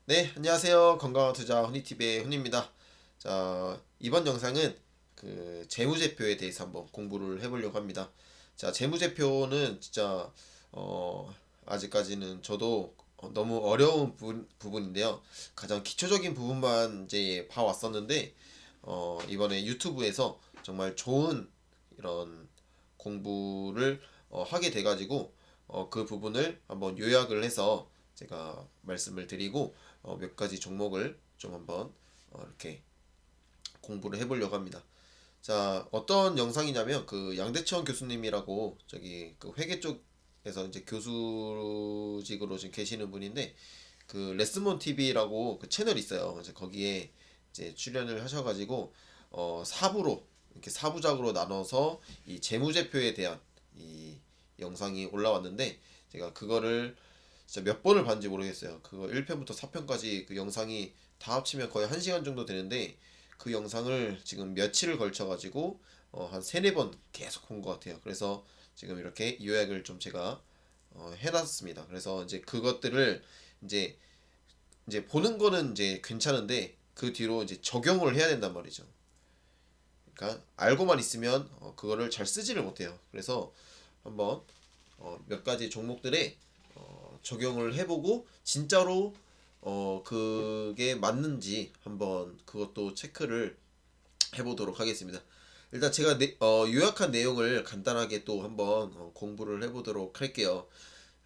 네, 안녕하세요. 건강한 투자 훈이TV의 훈입니다. 자, 이번 영상은 그 재무제표에 대해서 한번 공부를 해보려고 합니다. 자, 재무제표는 진짜 아직까지는 저도 너무 어려운 부분인데요. 가장 기초적인 부분만 이제 봐왔었는데 이번에 유튜브에서 정말 좋은 이런 공부를 하게 돼가지고 그 부분을 한번 요약을 해서 제가 말씀을 드리고 몇 가지 종목을 좀 한번 이렇게 공부를 해보려고 합니다. 자, 어떤 영상이냐면 그 양대천 교수님이라고 저기 그 회계 쪽에서 이제 교수직으로 지금 계시는 분인데 그 레스몬 TV라고 그 채널 있어요. 이제 거기에 이제 출연을 하셔가지고 사부로 이렇게 사부작으로 나눠서 이 재무제표에 대한 이 영상이 올라왔는데 제가 그거를 진짜 몇 번을 봤는지 모르겠어요. 그거 1편부터 4편까지 그 영상이 다 합치면 거의 1시간 정도 되는데 그 영상을 지금 며칠을 걸쳐가지고 한 3, 4번 계속 본 것 같아요. 그래서 지금 이렇게 요약을 좀 제가 해놨습니다. 그래서 이제 그것들을 이제 보는 거는 이제 괜찮은데 그 뒤로 이제 적용을 해야 된단 말이죠. 그러니까 알고만 있으면 그거를 잘 쓰지를 못해요. 그래서 한번 몇 가지 종목들에 적용을 해보고 진짜로 그게 맞는지 한번 그것도 체크를 해보도록 하겠습니다. 일단 제가 요약한 내용을 간단하게 또 한번 공부를 해보도록 할게요.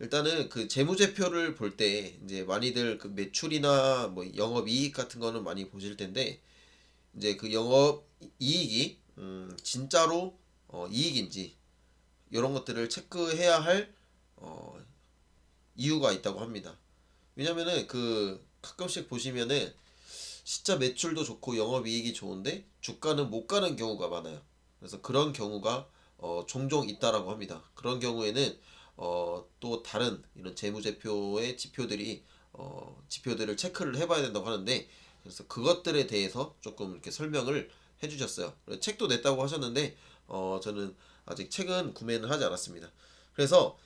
일단은 그 재무제표를 볼 때 이제 많이들 그 매출이나 뭐 영업이익 같은 거는 많이 보실 텐데 이제 그 영업이익이 진짜로 이익인지 이런 것들을 체크해야 할 어, 이유가 있다고 합니다. 왜냐면은 그 가끔씩 보시면은 진짜 매출도 좋고 영업이익이 좋은데 주가는 못 가는 경우가 많아요. 그래서 그런 경우가 종종 있다라고 합니다. 그런 경우에는 또 다른 이런 재무제표의 지표들을 체크를 해봐야 된다고 하는데 그래서 그것들에 대해서 조금 이렇게 설명을 해주셨어요. 책도 냈다고 하셨는데 저는 아직 책은 구매는 하지 않았습니다. 그래서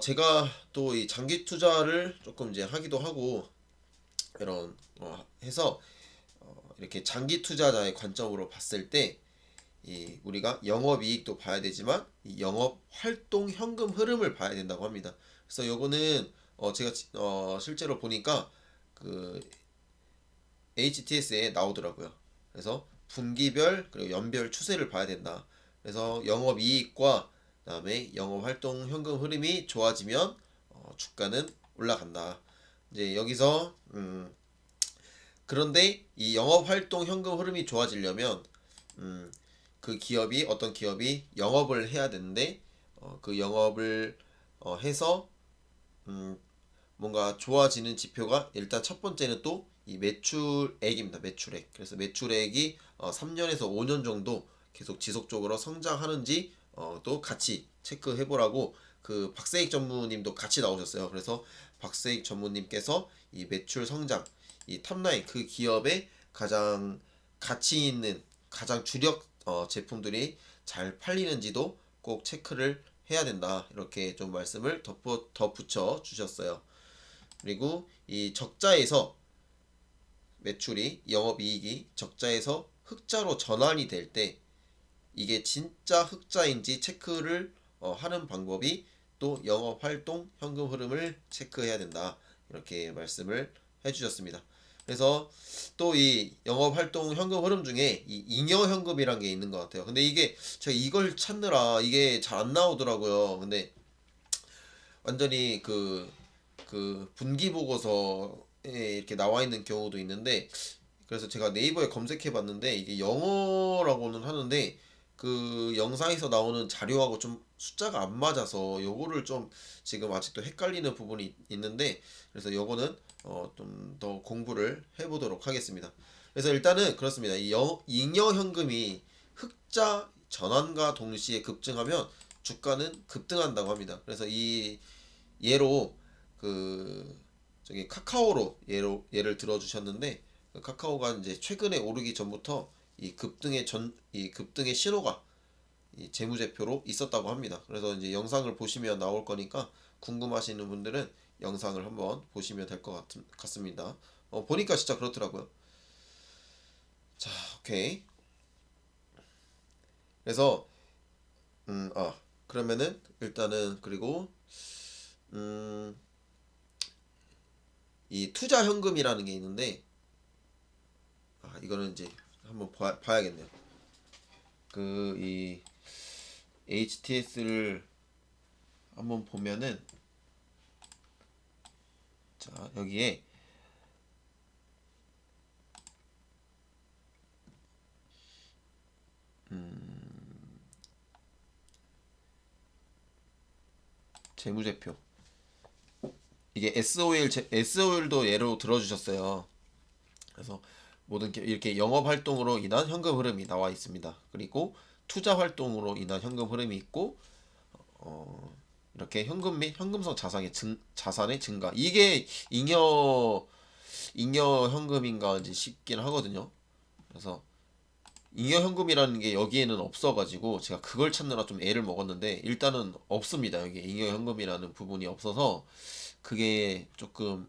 제가 또 이 장기 투자를 조금 이제 하기도 하고 이런 해서 이렇게 장기 투자자의 관점으로 봤을 때 이 우리가 영업이익도 봐야 되지만 이 영업 활동 현금 흐름을 봐야 된다고 합니다. 그래서 요거는 제가 실제로 보니까 그 HTS에 나오더라고요. 그래서 분기별 그리고 연별 추세를 봐야 된다. 그래서 영업이익과 그다음에 영업활동 현금 흐름이 좋아지면 주가는 올라간다. 이제 여기서 그런데 이 영업활동 현금 흐름이 좋아지려면 음, 그 기업이 어떤 기업이 영업을 해야 되는데 그 영업을 해서 음, 뭔가 좋아지는 지표가 일단 첫 번째는 또 이 매출액입니다. 매출액. 그래서 매출액이 3년에서 5년 정도 계속 지속적으로 성장하는지 또 같이 체크해 보라고 그 박세익 전무님도 같이 나오셨어요. 그래서 박세익 전무님께서 이 매출 성장, 이 탑라인 그 기업의 가장 가치 있는 가장 주력 제품들이 잘 팔리는지도 꼭 체크를 해야 된다. 이렇게 좀 말씀을 덧붙여 주셨어요. 그리고 이 적자에서 매출이 영업이익이 적자에서 흑자로 전환이 될 때 이게 진짜 흑자인지 체크를 하는 방법이 또 영업활동 현금 흐름을 체크해야 된다. 이렇게 말씀을 해주셨습니다. 그래서 또 이 영업활동 현금 흐름 중에 이 잉여현금이란 게 있는 것 같아요. 근데 이게 제가 이걸 찾느라 이게 잘 안 나오더라고요. 근데 완전히 그 분기 보고서에 이렇게 나와 있는 경우도 있는데 그래서 제가 네이버에 검색해 봤는데 이게 영어라고는 하는데 그 영상에서 나오는 자료하고 좀 숫자가 안 맞아서 요거를 좀 지금 아직도 헷갈리는 부분이 있는데 그래서 요거는 좀 더 공부를 해보도록 하겠습니다. 그래서 일단은 그렇습니다. 이 잉여 현금이 흑자 전환과 동시에 급증하면 주가는 급등한다고 합니다. 그래서 이 예로 그 저기 카카오로 예를 들어 주셨는데 그 카카오가 이제 최근에 오르기 전부터 이 급등의 신호가 이 재무제표로 있었다고 합니다. 그래서 이제 영상을 보시면 나올 거니까 궁금하시는 분들은 영상을 한번 보시면 될 것 같습니다. 보니까 진짜 그렇더라고요. 자, 오케이. 그래서 그러면은 일단은 그리고 음, 이 투자 현금이라는 게 있는데 이거는 이제 한번 봐야겠네요. 그 이 HTS를 한번 보면은 자, 여기에 재무제표 이게 SOL도 예로 들어주셨어요. 그래서 이렇게 영업 활동으로 인한 현금 흐름이 나와 있습니다. 그리고 투자 활동으로 인한 현금 흐름이 있고 이렇게 현금 및 현금성 자산의 증가 이게 잉여 현금인가 이제 싶긴 하거든요. 그래서 잉여 현금이라는 게 여기에는 없어가지고 제가 그걸 찾느라 좀 애를 먹었는데 일단은 없습니다. 여기 잉여 현금이라는 부분이 없어서 그게 조금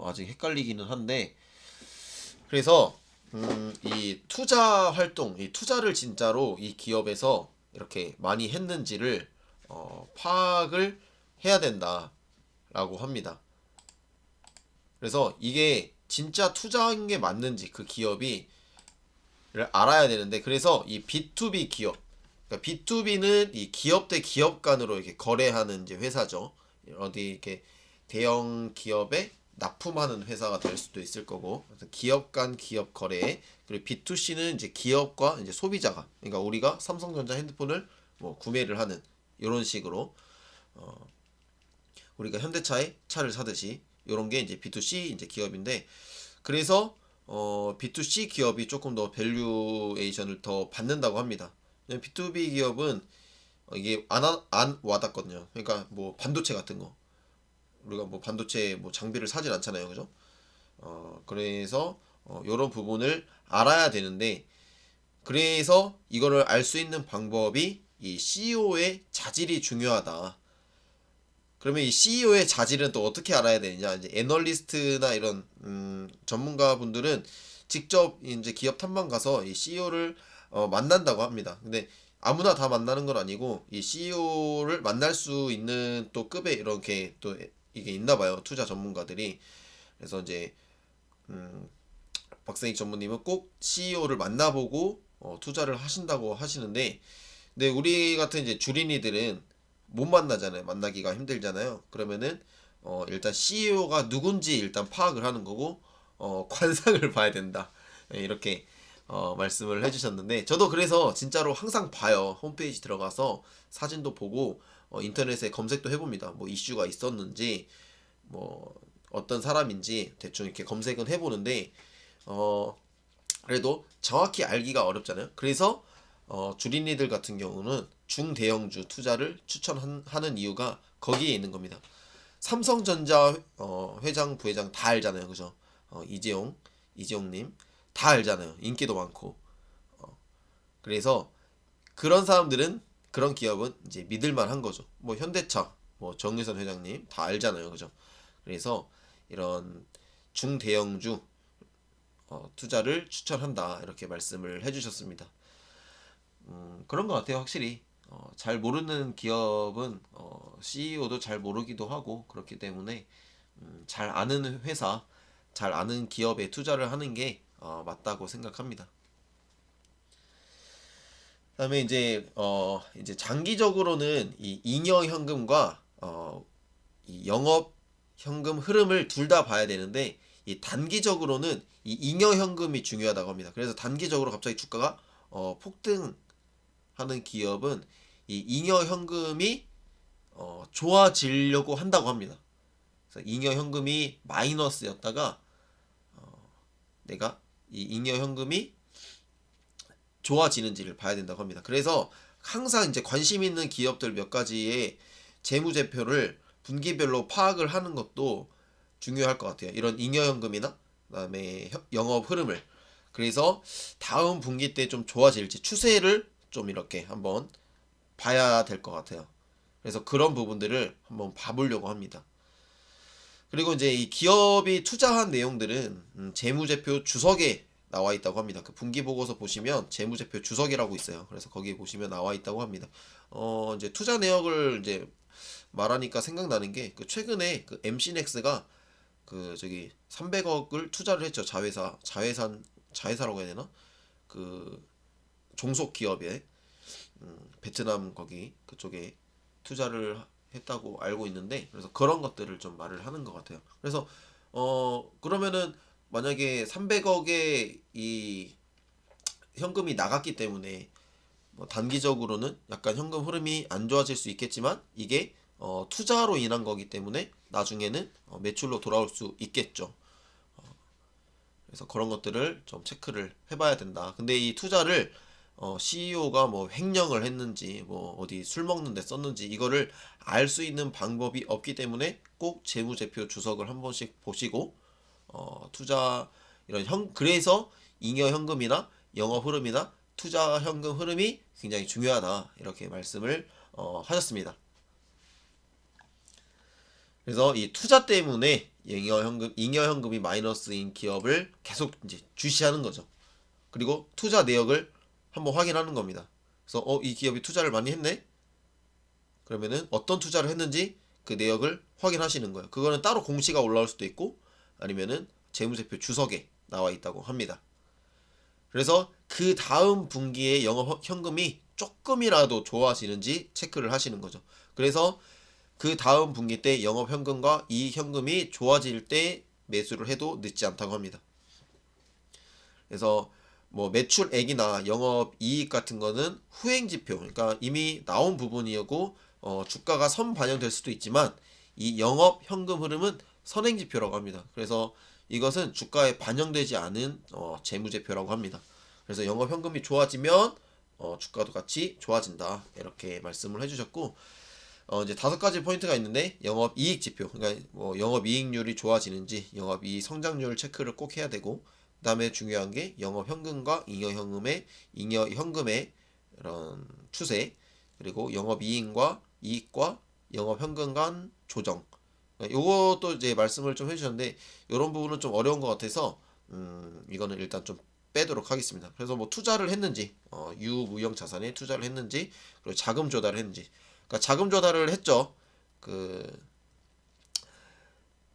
아직 헷갈리기는 한데 그래서 이 투자 활동, 이 투자를 진짜로 이 기업에서 이렇게 많이 했는지를 파악을 해야 된다라고 합니다. 그래서 이게 진짜 투자한 게 맞는지 그 기업이 를 알아야 되는데 그래서 이 B2B 기업 그러니까 B2B는 이 기업 대 기업 간으로 이렇게 거래하는 이제 회사죠. 어디 이렇게 대형 기업에 납품하는 회사가 될 수도 있을 거고 그래서 기업 간 기업 거래 그리고 B2C는 이제 기업과 이제 소비자가 그러니까 우리가 삼성전자 핸드폰을 뭐 구매를 하는 이런 식으로 우리가 현대차에 차를 사듯이 이런 게 이제 B2C 이제 기업인데 그래서 B2C 기업이 조금 더 밸류에이션을 더 받는다고 합니다. B2B 기업은 이게 안 와닿거든요. 그러니까 뭐 반도체 같은 거 우리가 뭐 반도체 뭐 장비를 사진 않잖아요, 그죠? 그래서 이런 부분을 알아야 되는데 그래서 이거를 알 수 있는 방법이 이 CEO의 자질이 중요하다. 그러면 이 CEO의 자질은 또 어떻게 알아야 되느냐? 이제 애널리스트나 이런 전문가분들은 직접 이제 기업 탐방 가서 이 CEO를 만난다고 합니다. 근데 아무나 다 만나는 건 아니고 이 CEO를 만날 수 있는 또 급에 이렇게 또 이게 있나 봐요. 투자 전문가들이. 그래서 이제 박세익 전무님은 꼭 CEO를 만나보고 투자를 하신다고 하시는데 근데 우리 같은 이제 주린이들은 못 만나잖아요. 만나기가 힘들잖아요. 그러면은 일단 CEO가 누군지 일단 파악을 하는 거고 관상을 봐야 된다. 네, 이렇게 말씀을 해주셨는데 저도 그래서 진짜로 항상 봐요. 홈페이지 들어가서 사진도 보고 인터넷에 검색도 해봅니다. 뭐 이슈가 있었는지 뭐 어떤 사람인지 대충 이렇게 검색은 해보는데 어 그래도 정확히 알기가 어렵잖아요. 그래서 주린이들 같은 경우는 중대형주 투자를 추천하는 이유가 거기에 있는 겁니다. 삼성전자 회장 부회장 다 알잖아요, 그죠? 이재용님 다 알잖아요. 인기도 많고. 그래서 그런 사람들은 그런 기업은 이제 믿을만한 거죠. 뭐 현대차, 뭐 정유선 회장님 다 알잖아요, 그죠? 그래서 이런 중대형주 투자를 추천한다 이렇게 말씀을 해주셨습니다. 그런 것 같아요. 확실히 잘 모르는 기업은 CEO도 잘 모르기도 하고 그렇기 때문에 잘 아는 회사, 잘 아는 기업에 투자를 하는 게 맞다고 생각합니다. 그다음에 이제 장기적으로는 이 잉여 현금과 이 영업 현금 흐름을 둘 다 봐야 되는데 이 단기적으로는 이 잉여 현금이 중요하다고 합니다. 그래서 단기적으로 갑자기 주가가 폭등하는 기업은 이 잉여 현금이 좋아지려고 한다고 합니다. 그래서 잉여 현금이 마이너스였다가 내가 이 잉여 현금이 좋아지는지를 봐야 된다고 합니다. 그래서 항상 이제 관심 있는 기업들 몇 가지의 재무제표를 분기별로 파악을 하는 것도 중요할 것 같아요. 이런 잉여현금이나 그다음에 영업 흐름을 그래서 다음 분기 때 좀 좋아질지 추세를 좀 이렇게 한번 봐야 될 것 같아요. 그래서 그런 부분들을 한번 봐보려고 합니다. 그리고 이제 이 기업이 투자한 내용들은 재무제표 주석에 나와 있다고 합니다. 그 분기보고서 보시면 재무제표 주석이라고 있어요. 그래서 거기 보시면 나와 있다고 합니다. 이제 투자 내역을 이제 말하니까 생각나는 게 그 최근에 그 MC넥스가 그 저기 300억을 투자를 했죠. 자회사라고 해야 되나? 그 종속 기업에 베트남 거기 그쪽에 투자를 했다고 알고 있는데, 그래서 그런 것들을 좀 말을 하는 것 같아요. 그래서 그러면은 만약에 300억의 이 현금이 나갔기 때문에 뭐 단기적으로는 약간 현금 흐름이 안 좋아질 수 있겠지만, 이게 투자로 인한 거기 때문에 나중에는 매출로 돌아올 수 있겠죠. 그래서 그런 것들을 좀 체크를 해봐야 된다. 근데 이 투자를 CEO가 뭐 횡령을 했는지 뭐 어디 술 먹는데 썼는지 이거를 알 수 있는 방법이 없기 때문에 꼭 재무제표 주석을 한 번씩 보시고 투자 이런 그래서 잉여 현금이나 영업 흐름이나 투자 현금 흐름이 굉장히 중요하다, 이렇게 말씀을 하셨습니다. 그래서 이 투자 때문에 잉여 현금이 마이너스인 기업을 계속 이제 주시하는 거죠. 그리고 투자 내역을 한번 확인하는 겁니다. 그래서 이 기업이 투자를 많이 했네? 그러면은 어떤 투자를 했는지 그 내역을 확인하시는 거예요. 그거는 따로 공시가 올라올 수도 있고 아니면은 재무제표 주석에 나와 있다고 합니다. 그래서 그 다음 분기에 영업 현금이 조금이라도 좋아지는지 체크를 하시는 거죠. 그래서 그 다음 분기 때 영업 현금과 이익 현금이 좋아질 때 매수를 해도 늦지 않다고 합니다. 그래서 뭐 매출액이나 영업 이익 같은 거는 후행 지표, 그러니까 이미 나온 부분이고 주가가 선 반영될 수도 있지만, 이 영업 현금 흐름은 선행 지표라고 합니다. 그래서 이것은 주가에 반영되지 않은 재무제표라고 합니다. 그래서 영업 현금이 좋아지면 주가도 같이 좋아진다, 이렇게 말씀을 해주셨고, 이제 5가지 포인트가 있는데, 영업 이익 지표, 그러니까 뭐 영업 이익률이 좋아지는지 영업 이익 성장률 체크를 꼭 해야 되고, 그다음에 중요한 게 영업 현금과 잉여 현금의 이런 추세, 그리고 영업 이익과 영업 현금 간 조정. 요것도 이제 말씀을 좀 해주셨는데, 이런 부분은 좀 어려운 것 같아서 이거는 일단 좀 빼도록 하겠습니다. 그래서 뭐 투자를 했는지, 유무형 자산에 투자를 했는지, 그리고 자금 조달을 했는지. 그러니까 자금 조달을 했죠. 그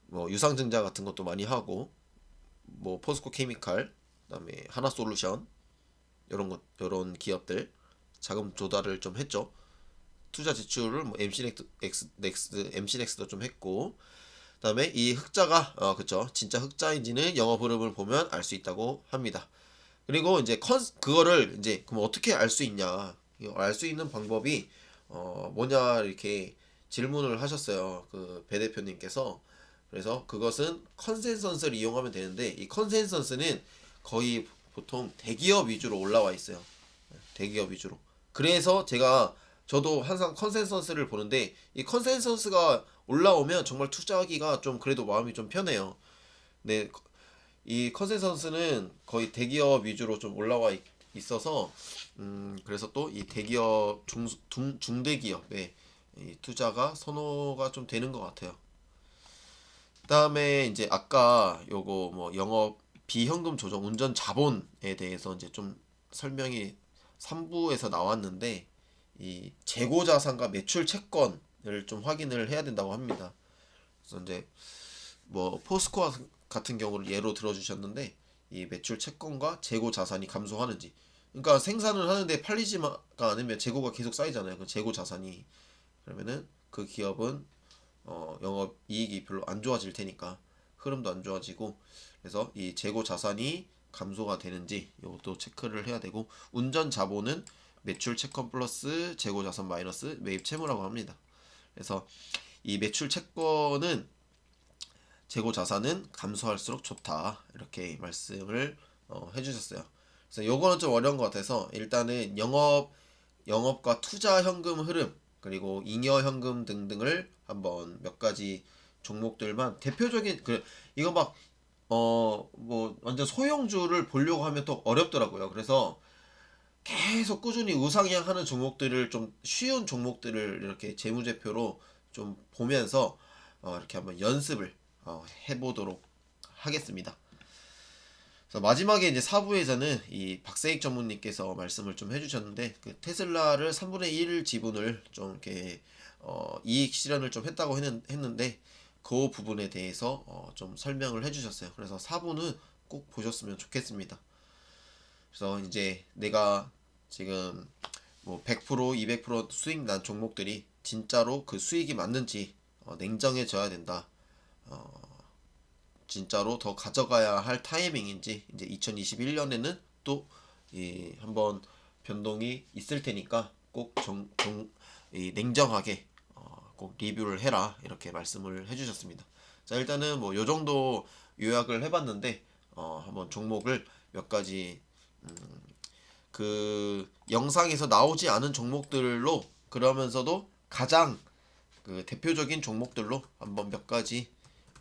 뭐 유상증자 같은 것도 많이 하고, 뭐 포스코 케미칼, 그다음에 하나솔루션, 이런 기업들 자금 조달을 좀 했죠. 투자 지출을 뭐 MC넥스도 좀 했고, 그다음에 이 흑자가 그쵸, 진짜 흑자인지는 영업 흐름을 보면 알 수 있다고 합니다. 그리고 이제 그거를 이제 그럼 어떻게 알 수 있냐? 알 수 있는 방법이 뭐냐, 이렇게 질문을 하셨어요. 그 배 대표님께서. 그래서 그것은 컨센서스를 이용하면 되는데, 이 컨센서스는 거의 보통 대기업 위주로 올라와 있어요. 대기업 위주로. 그래서 저도 항상 컨센서스를 보는데, 이 컨센서스가 올라오면 정말 투자하기가 좀 그래도 마음이 좀 편해요. 네, 이 컨센서스는 거의 대기업 위주로 좀 올라와 있어서 그래서 또 이 대기업 중대기업에 이 투자가 선호가 좀 되는 것 같아요. 그다음에 이제 아까 요거 뭐 영업 비현금 조정 운전 자본에 대해서 이제 좀 설명이 3부에서 나왔는데, 이 재고 자산과 매출 채권을 좀 확인을 해야 된다고 합니다. 그래서 이제 뭐 포스코 같은 경우를 예로 들어주셨는데, 이 매출 채권과 재고 자산이 감소하는지, 그러니까 생산을 하는데 팔리지가 않으면 재고가 계속 쌓이잖아요. 그 재고 자산이. 그러면은 그 기업은 영업 이익이 별로 안 좋아질 테니까 흐름도 안 좋아지고, 그래서 이 재고 자산이 감소가 되는지 이것도 체크를 해야 되고, 운전 자본은 매출 채권 플러스 재고 자산 마이너스 매입 채무라고 합니다. 그래서 이 매출 채권은 재고 자산은 감소할수록 좋다, 이렇게 말씀을 해주셨어요. 그래서 요거는 좀 어려운 것 같아서 일단은 영업과 투자 현금 흐름, 그리고 잉여 현금 등등을 한번 몇 가지 종목들만 대표적인 이거 막 뭐 완전 소형주를 보려고 하면 또 어렵더라고요. 그래서 계속 꾸준히 우상향하는 종목들을 좀 쉬운 종목들을 이렇게 재무제표로 좀 보면서 이렇게 한번 연습을 해보도록 하겠습니다. 그래서 마지막에 이제 4부에서는 이 박세익 전문님께서 말씀을 좀 해주셨는데 그 테슬라를 3분의 1 지분을 좀 이렇게 이익 실현을 좀 했다고 했는데 그 부분에 대해서 좀 설명을 해주셨어요. 그래서 4부는 꼭 보셨으면 좋겠습니다. 그래서 이제 내가 지금 뭐 100%, 200% 수익 난 종목들이 진짜로 그 수익이 맞는지 냉정해져야 된다. 진짜로 더 가져가야 할 타이밍인지 이제 2021년에는 또 한번 변동이 있을 테니까 꼭 냉정하게 꼭 리뷰를 해라 이렇게 말씀을 해주셨습니다. 자 일단은 뭐 요 정도 요약을 해봤는데 한번 종목을 몇 가지 그 영상에서 나오지 않은 종목들로 그러면서도 가장 그 대표적인 종목들로 한번 몇 가지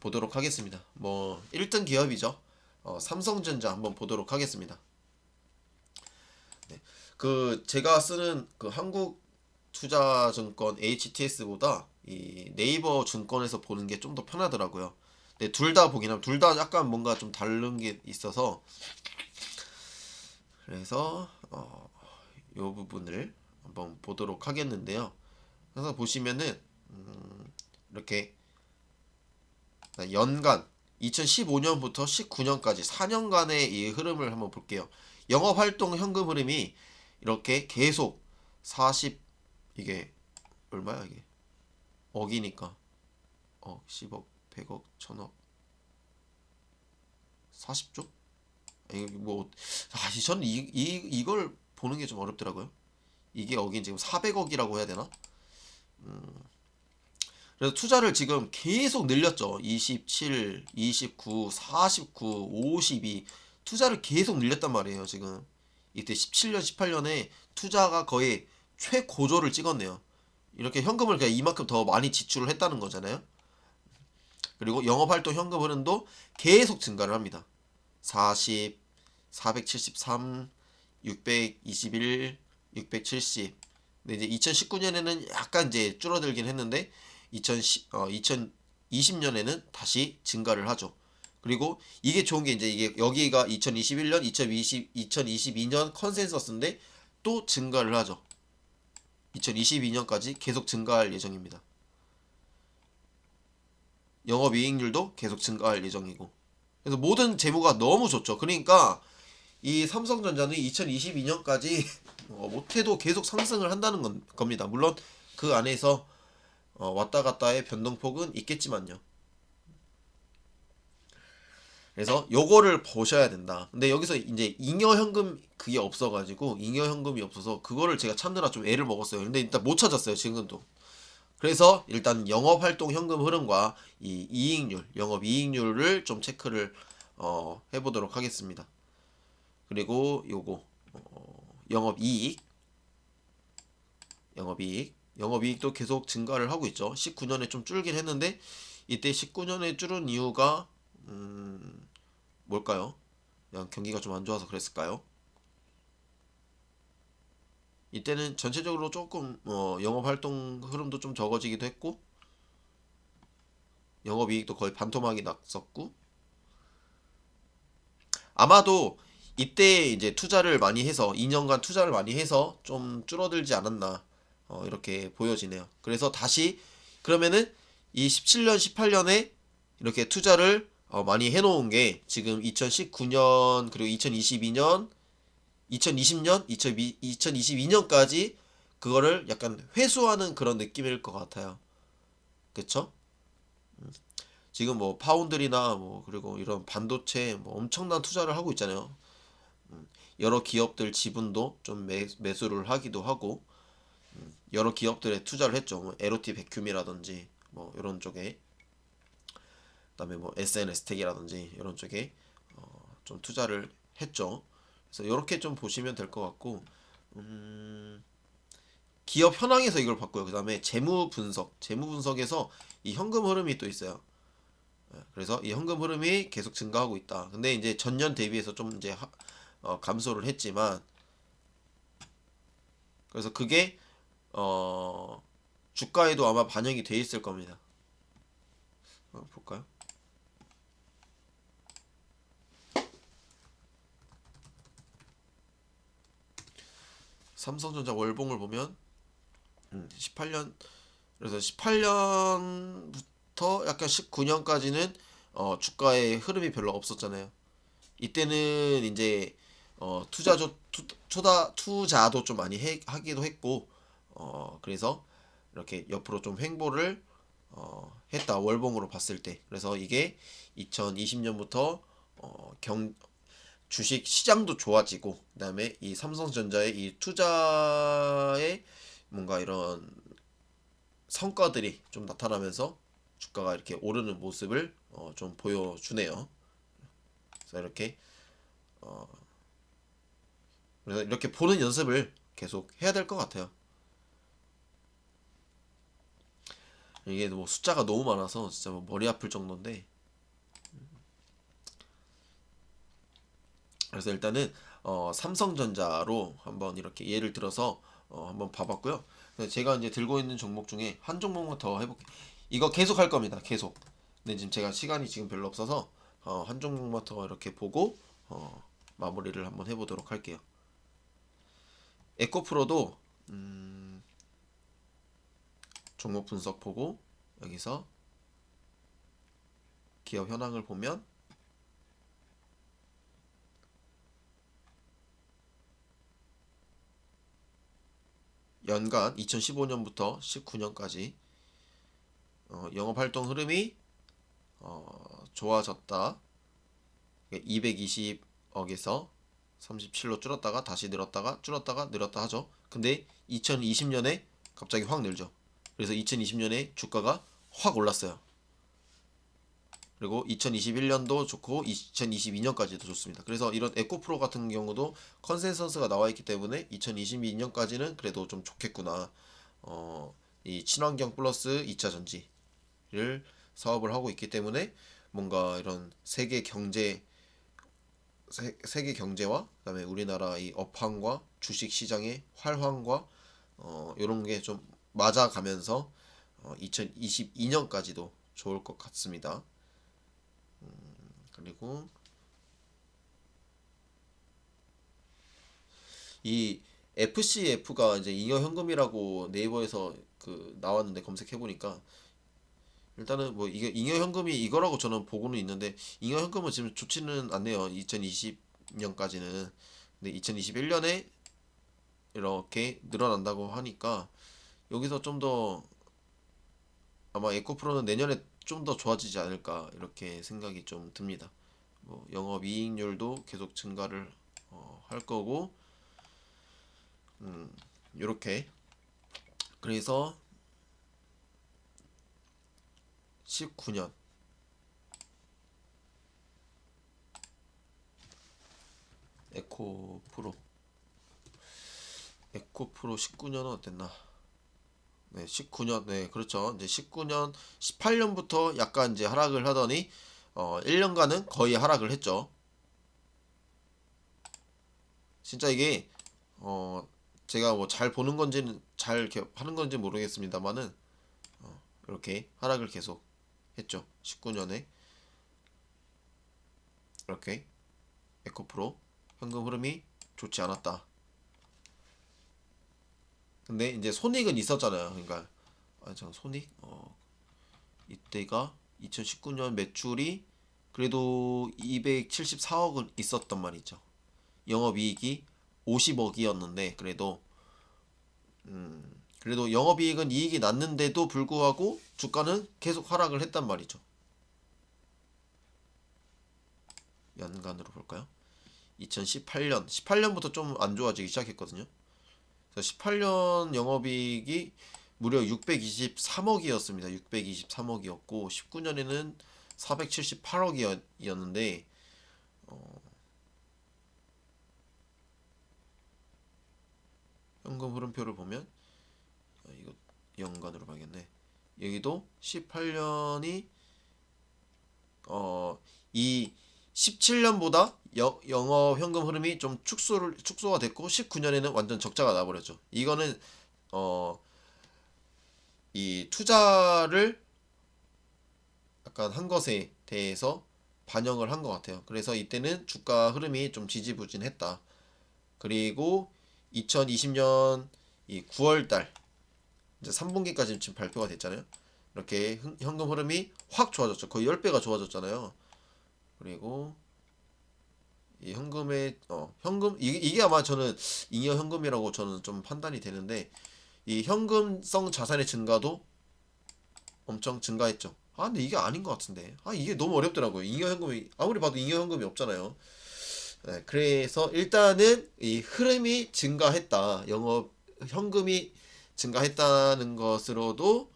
보도록 하겠습니다. 뭐 1등 기업이죠. 삼성전자 한번 보도록 하겠습니다. 네. 그 제가 쓰는 그 한국투자증권 HTS보다 이 네이버 증권에서 보는 게 좀 더 편하더라고요. 네, 둘 다 보긴 하면 둘 다 약간 뭔가 좀 다른 게 있어서 그래서 요 부분을 한번 보도록 하겠는데요. 그래서 보시면은 이렇게 연간 2015년부터 19년까지 4년간의 이 흐름을 한번 볼게요. 영업활동 현금 흐름이 이렇게 계속 40 이게 얼마야 이게 억이니까 10억 100억 1000억 40조? 뭐 저는 이걸 보는 게 좀 어렵더라고요. 이게 억인 지금 400억이라고 해야 되나? 그래서 투자를 지금 계속 늘렸죠. 27, 29, 49, 52 투자를 계속 늘렸단 말이에요. 지금 이때 17년, 18년에 투자가 거의 최고조를 찍었네요. 이렇게 현금을 그냥 이만큼 더 많이 지출을 했다는 거잖아요. 그리고 영업활동 현금 흐름도 계속 증가를 합니다. 40, 473, 621, 670. 근데 이제 2019년에는 약간 이제 줄어들긴 했는데 2020년에는 다시 증가를 하죠. 그리고 이게 좋은 게 이제 이게 여기가 2021년, 2022년 컨센서스인데 또 증가를 하죠. 2022년까지 계속 증가할 예정입니다. 영업이익률도 계속 증가할 예정이고. 그래서 모든 재무가 너무 좋죠. 그러니까 이 삼성전자는 2022년까지 못해도 계속 상승을 한다는 겁니다. 물론 그 안에서 왔다 갔다의 변동폭은 있겠지만요. 그래서 요거를 보셔야 된다. 근데 여기서 이제 잉여현금 그게 없어가지고 잉여현금이 없어서 그거를 제가 찾느라 좀 애를 먹었어요. 근데 일단 못 찾았어요 지금도. 그래서 일단 영업활동 현금 흐름과 이 이익률, 영업이익률을 좀 체크를 해보도록 하겠습니다. 그리고 요거 영업이익, 영업이익도 계속 증가를 하고 있죠. 19년에 좀 줄긴 했는데 이때 19년에 줄은 이유가 뭘까요? 그냥 경기가 좀 안 좋아서 그랬을까요? 이때는 전체적으로 조금 영업활동 흐름도 좀 적어지기도 했고 영업이익도 거의 반토막이 났었고 아마도 이때 이제 투자를 많이 해서 2년간 투자를 많이 해서 좀 줄어들지 않았나 이렇게 보여지네요. 그래서 다시 그러면은 이 17년, 18년에 이렇게 투자를 많이 해놓은 게 지금 2019년 그리고 2022년, 2020년, 2022년까지 그거를 약간 회수하는 그런 느낌일 것 같아요. 그쵸? 지금 뭐 파운드리나 뭐 그리고 이런 반도체 뭐 엄청난 투자를 하고 있잖아요. 여러 기업들 지분도 좀 매수를 하기도 하고 여러 기업들에 투자를 했죠. 뭐 LOT 백큐미라든지 뭐 이런 쪽에 그다음에 뭐 SNS텍이라든지 이런 쪽에 좀 투자를 했죠. 그래서 이렇게 좀 보시면 될 것 같고 기업 현황에서 이걸 봤고요. 그다음에 재무 분석에서 이 현금 흐름이 또 있어요. 그래서 이 현금 흐름이 계속 증가하고 있다. 근데 이제 전년 대비해서 좀 이제 감소를 했지만 그래서 그게 주가에도 아마 반영이 돼 있을 겁니다. 볼까요? 삼성전자 월봉을 보면 18년, 그래서 18년부터 약간 19년까지는 주가의 흐름이 별로 없었잖아요. 이때는 이제 투자도 좀 많이 하기도 했고, 그래서 이렇게 옆으로 좀 횡보를 했다, 월봉으로 봤을 때. 그래서 이게 2020년부터 주식 시장도 좋아지고, 그다음에 이 삼성전자의 이 투자의 뭔가 이런 성과들이 좀 나타나면서 주가가 이렇게 오르는 모습을 좀 보여주네요. 그래서 이렇게 어, 그래서 이렇게 보는 연습을 계속 해야 될 것 같아요. 이게 뭐 숫자가 너무 많아서 진짜 뭐 머리 아플 정도인데, 그래서 일단은 삼성전자로 한번 이렇게 예를 들어서 한번 봐봤고요. 그래서 제가 이제 들고 있는 종목 중에 한 종목만 더 해볼게요. 이거 계속 할 겁니다. 계속. 근데 지금 제가 시간이 지금 별로 없어서 한 종목만 더 이렇게 보고 마무리를 한번 해보도록 할게요. 에코프로도 종목 분석 보고 여기서 기업 현황을 보면 연간 2015년부터 19년까지 영업 활동 흐름이 좋아졌다. 220억에서 37로 줄었다가 다시 늘었다가 줄었다가 늘었다 하죠. 근데 2020년에 갑자기 확 늘죠. 그래서 2020년에 주가가 확 올랐어요. 그리고 2021년도 좋고 2022년까지도 좋습니다. 그래서 이런 에코프로 같은 경우도 컨센서스가 나와 있기 때문에 2022년까지는 그래도 좀 좋겠구나. 이 친환경 플러스 2차 전지를 사업을 하고 있기 때문에 뭔가 이런 세계 경제와 그다음에 우리나라 이 업황과 주식 시장의 활황과 이런 게 좀 맞아가면서 2022년까지도 좋을 것 같습니다. 그리고 이 FCF가 이제 잉여 현금이라고 네이버에서 그 나왔는데 검색해 보니까 일단은 뭐 이게 잉여 현금이 이거라고 저는 보고는 있는데 잉여 현금은 지금 좋지는 않네요. 2020년까지는. 근데 2021년에 이렇게 늘어난다고 하니까 여기서 좀 더 아마 에코프로는 내년에 좀 더 좋아지지 않을까 이렇게 생각이 좀 듭니다. 뭐 영업이익률도 계속 증가를 할 거고 이렇게. 그래서 19년 에코프로 에코프로 19년은 어땠나? 네, 19년, 네, 그렇죠. 이제 19년, 18년부터 약간 이제 하락을 하더니 1년간은 거의 하락을 했죠. 진짜 이게 어 제가 뭐 잘 보는 건지는 잘 이렇게 하는 건지 모르겠습니다만은 이렇게 하락을 계속 했죠. 19년에 이렇게 에코프로 현금 흐름이 좋지 않았다. 근데 이제 손익은 있었잖아요. 그러니까 참 손익 이때가 2019년 매출이 그래도 274억은 있었단 말이죠. 영업이익이 50억이었는데 그래도 영업이익은 이익이 났는데도 불구하고 주가는 계속 하락을 했단 말이죠. 연간으로 볼까요? 18년부터 좀 안 좋아지기 시작했거든요. 그래서 18년 영업이익이 무려 623억이었습니다. 623억이었고 19년에는 478억이었는데 현금 흐름표를 보면 이거 연간으로 봐야겠네. 여기도 18년이 이 17년보다 영업 현금 흐름이 좀 축소가 됐고 19년에는 완전 적자가 나버렸죠. 이거는 어 이 투자를 약간 한 것에 대해서 반영을 한 것 같아요. 그래서 이때는 주가 흐름이 좀 지지부진했다. 그리고 2020년 이 9월 달 이제 3분기까지 지금 발표가 됐잖아요. 이렇게 현금 흐름이 확 좋아졌죠. 거의 10배가 좋아졌잖아요. 그리고 이 현금의 현금 이게 아마 저는 잉여 현금이라고 저는 좀 판단이 되는데 이 현금성 자산의 증가도 엄청 증가했죠. 아 근데 이게 아닌 것 같은데 이게 너무 어렵더라고요. 잉여 현금이 아무리 봐도 잉여 현금이 없잖아요. 네, 그래서 일단은 이 흐름이 증가했다. 영업 현금이 증가했다는 것으로도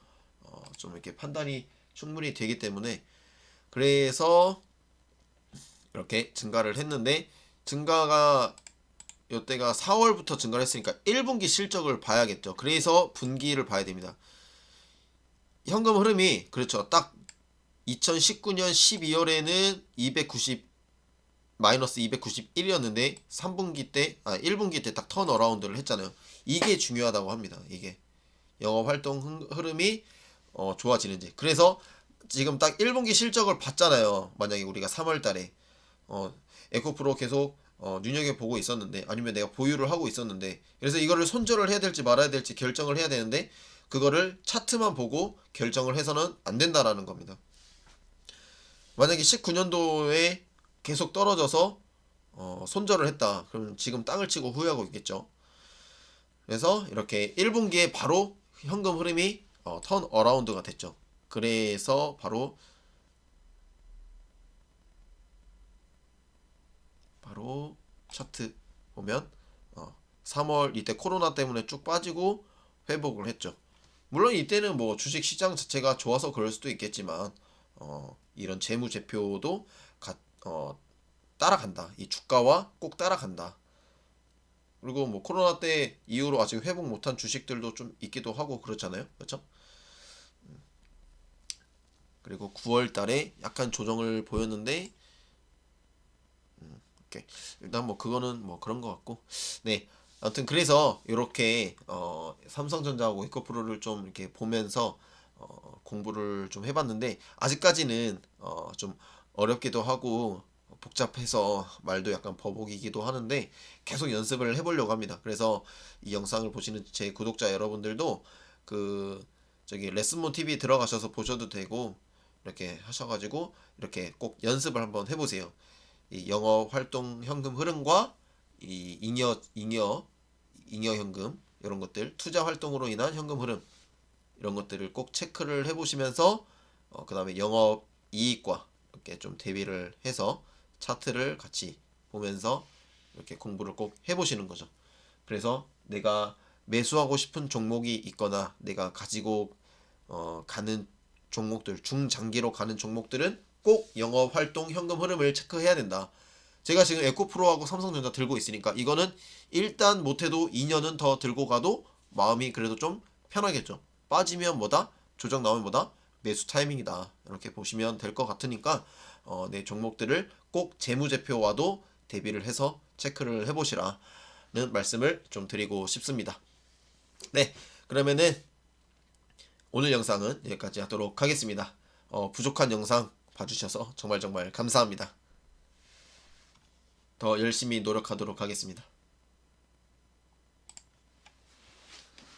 좀 이렇게 판단이 충분히 되기 때문에 그래서 이렇게 증가를 했는데 증가가 이때가 4월부터 증가를 했으니까 1분기 실적을 봐야겠죠. 그래서 분기를 봐야 됩니다. 현금 흐름이 그렇죠. 딱 2019년 12월에는 290 마이너스 291이었는데 3분기 때 1분기 때 딱 턴어라운드를 했잖아요. 이게 중요하다고 합니다. 이게 영업 활동 흐름이 좋아지는지. 그래서 지금 딱 1분기 실적을 봤잖아요. 만약에 우리가 3월 달에 에코프로 계속 눈여겨보고 있었는데 아니면 내가 보유를 하고 있었는데 그래서 이거를 손절을 해야 될지 말아야 될지 결정을 해야 되는데 그거를 차트만 보고 결정을 해서는 안 된다라는 겁니다. 만약에 19년도에 계속 떨어져서 손절을 했다. 그럼 지금 땅을 치고 후회하고 있겠죠. 그래서 이렇게 1분기에 바로 현금 흐름이 턴 어라운드가 됐죠. 그래서 바로 차트 보면 3월 이때 코로나 때문에 쭉 빠지고 회복을 했죠. 물론 이때는 뭐 주식 시장 자체가 좋아서 그럴 수도 있겠지만 이런 재무제표도 따라간다. 이 주가와 꼭 따라간다. 그리고 뭐 코로나 때 이후로 아직 회복 못한 주식들도 좀 있기도 하고 그렇잖아요. 그렇죠? 그리고 9월 달에 약간 조정을 보였는데 오케이. 일단 뭐 그거는 뭐 그런 것 같고 네 아무튼 그래서 이렇게 삼성전자하고 에코프로를 좀 이렇게 보면서 공부를 좀 해봤는데 아직까지는 좀 어렵기도 하고 복잡해서 말도 약간 버벅이기도 하는데 계속 연습을 해보려고 합니다. 그래서 이 영상을 보시는 제 구독자 여러분들도 그 저기 레슨몬 TV 들어가셔서 보셔도 되고 이렇게 하셔가지고 이렇게 꼭 연습을 한번 해보세요. 이 영업 활동 현금 흐름과 이 잉여 현금 이런 것들 투자 활동으로 인한 현금 흐름 이런 것들을 꼭 체크를 해보시면서 그 다음에 영업 이익과 이렇게 좀 대비를 해서 차트를 같이 보면서 이렇게 공부를 꼭 해보시는 거죠. 그래서 내가 매수하고 싶은 종목이 있거나 내가 가지고 가는 종목들 중장기로 가는 종목들은 꼭 영업 활동 현금 흐름을 체크해야 된다. 제가 지금 에코프로하고 삼성전자 들고 있으니까 이거는 일단 못해도 2년은 더 들고 가도 마음이 그래도 좀 편하겠죠. 빠지면 뭐다? 조정 나오면 뭐다? 매수 타이밍이다. 이렇게 보시면 될 것 같으니까 내 종목들을 꼭 재무제표와도 대비를 해서 체크를 해보시라는 말씀을 좀 드리고 싶습니다. 네, 그러면은 오늘 영상은 여기까지 하도록 하겠습니다. 부족한 영상 봐주셔서 정말 감사합니다. 더 열심히 노력하도록 하겠습니다.